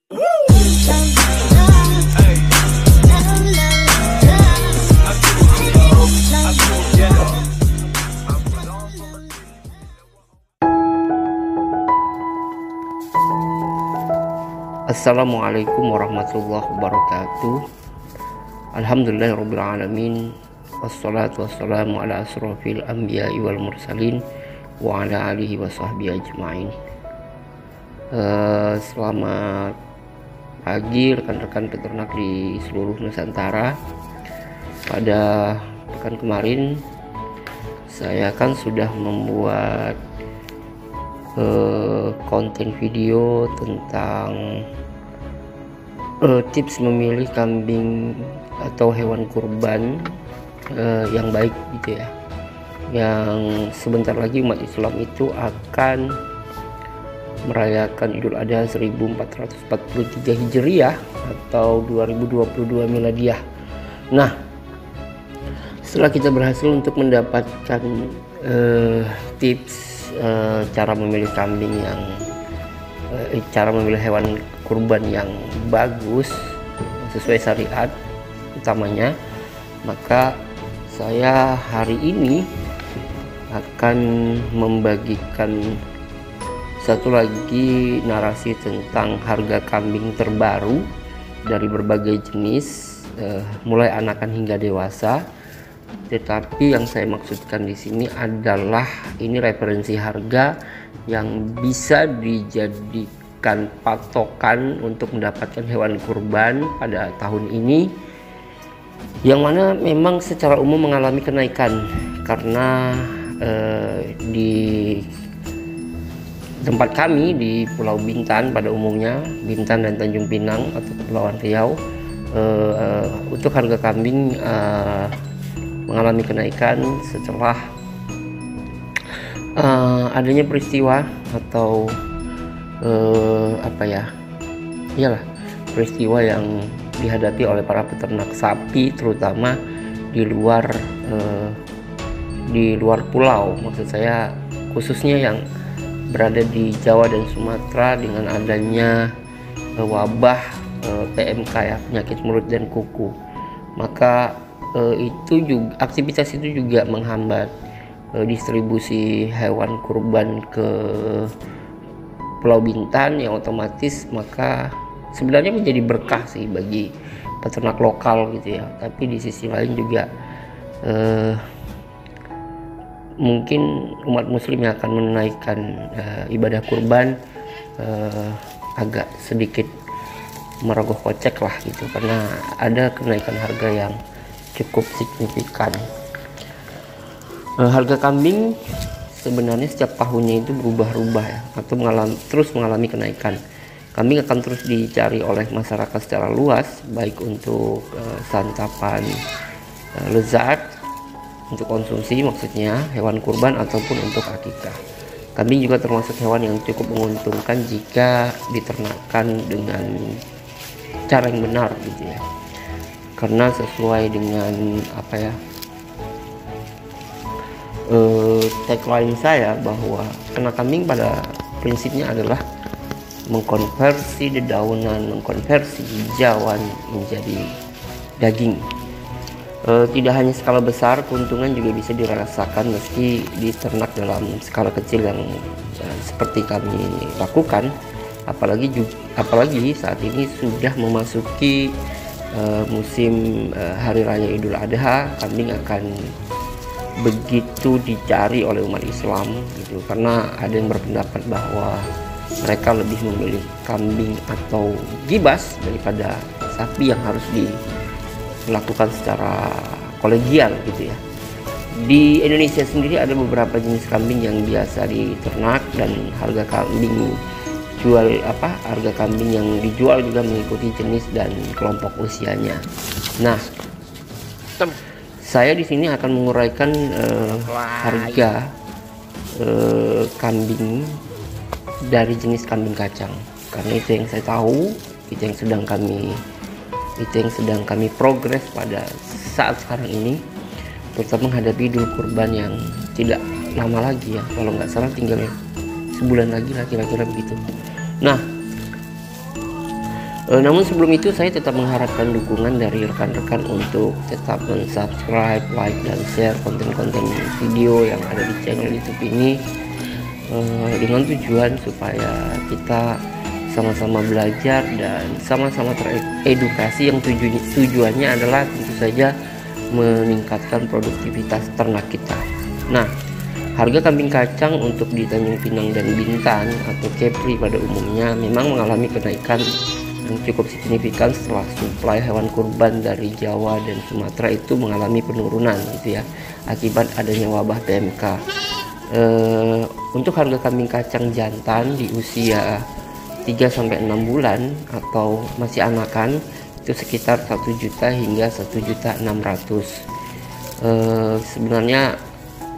Assalamualaikum warahmatullahi wabarakatuh. Alhamdulillahirabbil alamin. Wassalatu wassalamu ala asrofil anbiya'i wal mursalin wa ala alihi wa sahbihi ajma'in. Selamat pagi rekan-rekan peternak di seluruh Nusantara. Pada pekan kemarin saya kan sudah membuat konten video tentang tips memilih kambing atau hewan kurban yang baik gitu ya, yang sebentar lagi umat Islam itu akan merayakan Idul Adha 1443 Hijriah atau 2022 Miladiah. Nah, setelah kita berhasil untuk mendapatkan tips cara memilih kambing yang cara memilih hewan kurban yang bagus sesuai syariat utamanya, maka saya hari ini akan membagikan satu lagi narasi tentang harga kambing terbaru dari berbagai jenis, mulai anakan hingga dewasa. Tetapi yang saya maksudkan di sini adalah ini referensi harga yang bisa dijadikan patokan untuk mendapatkan hewan kurban pada tahun ini, yang mana memang secara umum mengalami kenaikan karena di tempat kami di Pulau Bintan pada umumnya, Bintan dan Tanjung Pinang atau Kepulauan Riau, untuk harga kambing mengalami kenaikan setelah adanya peristiwa atau peristiwa yang dihadapi oleh para peternak sapi, terutama di luar pulau, maksud saya khususnya yang berada di Jawa dan Sumatera, dengan adanya wabah PMK ya, penyakit mulut dan kuku, maka aktivitas itu juga menghambat distribusi hewan kurban ke Pulau Bintan, yang otomatis maka sebenarnya menjadi berkah sih bagi peternak lokal gitu ya. Tapi di sisi lain juga mungkin umat muslim yang akan menunaikan ibadah kurban agak sedikit merogoh kocek lah gitu, karena ada kenaikan harga yang cukup signifikan. Harga kambing sebenarnya setiap tahunnya itu berubah-ubah ya, atau terus mengalami kenaikan. Kambing akan terus dicari oleh masyarakat secara luas, baik untuk santapan lezat, untuk konsumsi maksudnya hewan kurban, ataupun untuk akikah. Kambing juga termasuk hewan yang cukup menguntungkan jika diternakkan dengan cara yang benar gitu ya, karena sesuai dengan tagline saya bahwa ternak kambing pada prinsipnya adalah mengkonversi dedaunan, mengkonversi hijauan menjadi daging. Tidak hanya skala besar, keuntungan juga bisa dirasakan meski diternak dalam skala kecil yang seperti kami lakukan. Apalagi saat ini sudah memasuki musim hari raya Idul Adha, kambing akan begitu dicari oleh umat Islam gitu, karena ada yang berpendapat bahwa mereka lebih memilih kambing atau gibas daripada sapi yang harus dilakukan secara kolegial gitu ya. Di Indonesia sendiri ada beberapa jenis kambing yang biasa diternak, dan harga kambing yang dijual juga mengikuti jenis dan kelompok usianya. Nah, saya di sini akan menguraikan harga kambing dari jenis kambing kacang, karena itu yang saya tahu, itu yang sedang kami progres pada saat sekarang ini, terutama menghadapi Idul Kurban yang tidak lama lagi ya, kalau nggak salah tinggal sebulan lagi lah kira-kira begitu. Nah, Namun sebelum itu saya tetap mengharapkan dukungan dari rekan-rekan untuk tetap subscribe, like, dan share konten-konten video yang ada di channel YouTube ini, dengan tujuan supaya kita sama-sama belajar dan sama-sama teredukasi, yang tujuannya adalah tentu saja meningkatkan produktivitas ternak kita. Nah, harga kambing kacang untuk di Tanjung Pinang dan Bintan atau Kepri pada umumnya memang mengalami kenaikan yang cukup signifikan setelah suplai hewan kurban dari Jawa dan Sumatera itu mengalami penurunan gitu ya, akibat adanya wabah PMK. Untuk harga kambing kacang jantan di usia 3-6 bulan atau masih anakan itu sekitar 1 juta hingga 1.600.000. Sebenarnya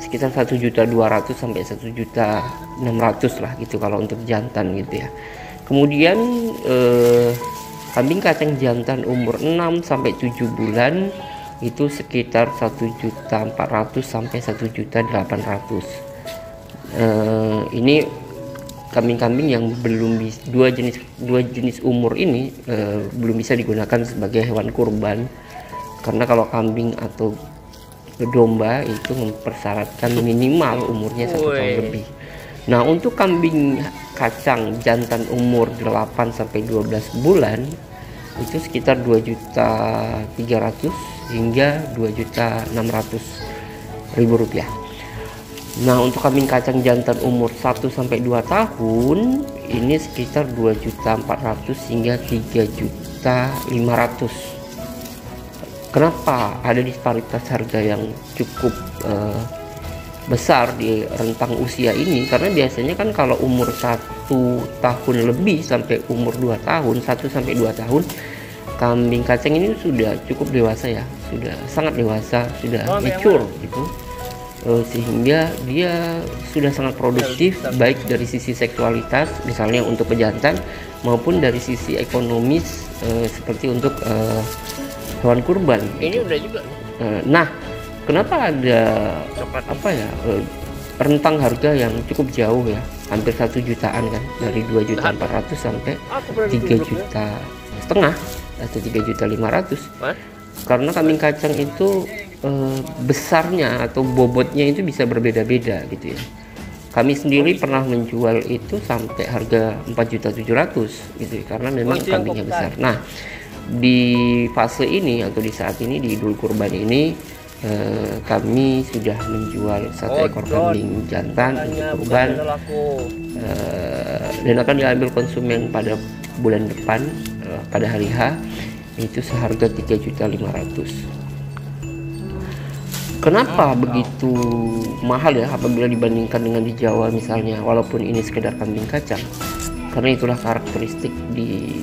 sekitar 1.200.000 sampai 1.600.000 lah gitu kalau untuk jantan gitu ya. Kemudian kambing kacang jantan umur 6 sampai 7 bulan itu sekitar 1.400.000 sampai 1.800.000. Ini kambing-kambing yang belum dua jenis umur ini belum bisa digunakan sebagai hewan kurban, karena kalau kambing atau domba itu mempersyaratkan minimal umurnya 1 tahun lebih. Nah, untuk kambing kacang jantan umur 8 sampai 12 bulan itu sekitar 2.300.000 hingga 2.600.000 rupiah. Nah, untuk kambing kacang jantan umur 1 sampai 2 tahun ini sekitar 2.400.000 hingga 3.500.000. Kenapa ada disparitas harga yang cukup besar di rentang usia ini? Karena biasanya kan kalau umur 1 tahun lebih sampai umur 2 tahun, 1 sampai 2 tahun, kambing kacang ini sudah cukup dewasa ya, sudah sangat dewasa, sudah mature gitu, sehingga dia sudah sangat produktif baik dari sisi seksualitas misalnya untuk pejantan maupun dari sisi ekonomis seperti untuk hewan kurban gitu. Ini udah juga. Nah, kenapa ada rentang harga yang cukup jauh ya, hampir 1 jutaan kan, dari 2.400.000 sampai 3,5 juta atau 3.500.000. Karena kambing kacang itu besarnya atau bobotnya itu bisa berbeda-beda gitu ya. Kami sendiri pernah menjual itu sampai harga 4.700.000 gitu ya, karena memang kambingnya besar. Nah, di fase ini atau di saat ini di Idul Kurban ini kami sudah menjual 1 ekor kambing jantan untuk kurban dan akan diambil konsumen pada bulan depan pada hari H, itu seharga 3.500.000. Kenapa begitu mahal ya apabila dibandingkan dengan di Jawa misalnya, walaupun ini sekedar kambing kacang? Karena itulah karakteristik di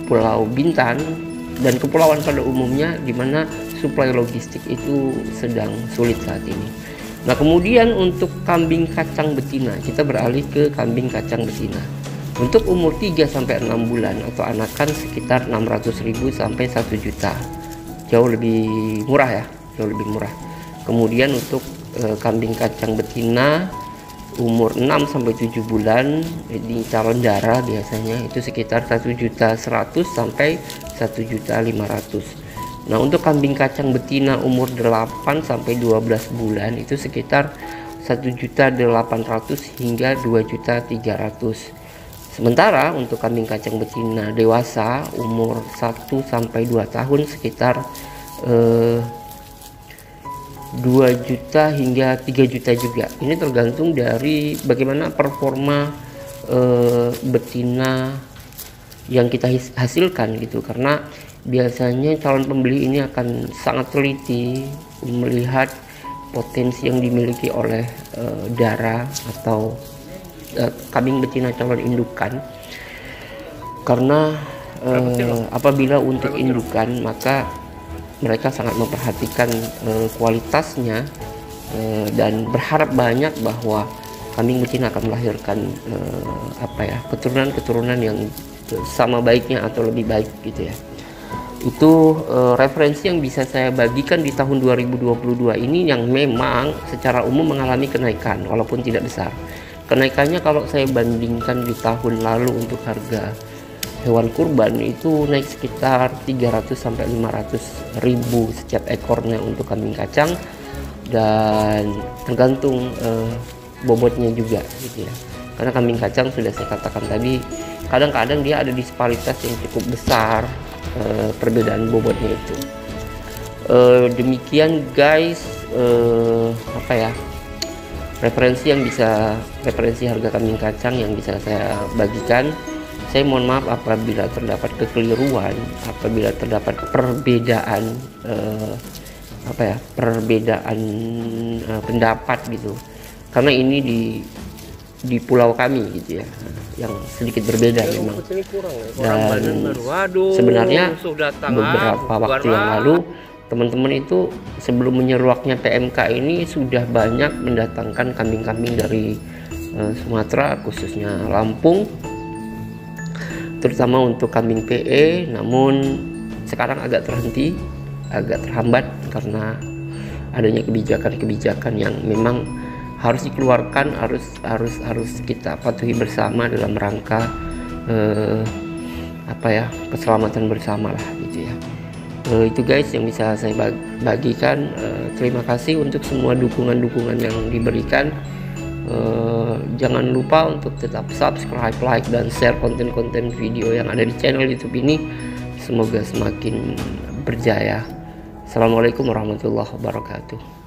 Pulau Bintan dan kepulauan pada umumnya, di mana suplai logistik itu sedang sulit saat ini. Nah, kemudian untuk kambing kacang betina, kita beralih ke kambing kacang betina. Untuk umur 3-6 bulan atau anakan sekitar 600.000 sampai 1 juta. Jauh lebih murah ya, jauh lebih murah. Kemudian untuk kambing kacang betina umur 6 sampai 7 bulan di calon darah biasanya itu sekitar 1.100.000 sampai 1.500.000. Nah, untuk kambing kacang betina umur 8 sampai 12 bulan itu sekitar 1.800.000 hingga 2.300.000. Sementara untuk kambing kacang betina dewasa umur 1 sampai 2 tahun sekitar 2 juta hingga 3 juta juga. Ini tergantung dari bagaimana performa betina yang kita hasilkan gitu, karena biasanya calon pembeli ini akan sangat teliti melihat potensi yang dimiliki oleh darah atau kambing betina calon indukan. Karena apabila untuk indukan maka mereka sangat memperhatikan kualitasnya dan berharap banyak bahwa kambing betina akan melahirkan keturunan yang sama baiknya atau lebih baik gitu ya. Itu referensi yang bisa saya bagikan di tahun 2022 ini, yang memang secara umum mengalami kenaikan walaupun tidak besar. Kenaikannya kalau saya bandingkan di tahun lalu untuk harga hewan kurban itu naik sekitar 300 sampai 500 ribu setiap ekornya untuk kambing kacang, dan tergantung bobotnya juga gitu ya. Karena kambing kacang sudah saya katakan tadi, kadang-kadang dia ada disparitas yang cukup besar perbedaan bobotnya itu. Demikian guys, referensi harga kambing kacang yang bisa saya bagikan. Saya mohon maaf apabila terdapat kekeliruan, apabila terdapat perbedaan pendapat gitu, karena ini di pulau kami gitu ya, yang sedikit berbeda memang. Dan sebenarnya beberapa waktu yang lalu teman-teman itu sebelum menyeruaknya PMK ini sudah banyak mendatangkan kambing-kambing dari Sumatera, khususnya Lampung, terutama untuk kambing PE. Namun sekarang agak terhenti, agak terhambat karena adanya kebijakan-kebijakan yang memang harus dikeluarkan, harus kita patuhi bersama dalam rangka keselamatan bersama lah gitu ya. Itu guys yang bisa saya bagikan. Terima kasih untuk semua dukungan-dukungan yang diberikan. Jangan lupa untuk tetap subscribe, like, dan share konten-konten video yang ada di channel YouTube ini. Semoga semakin berjaya. Assalamualaikum warahmatullahi wabarakatuh.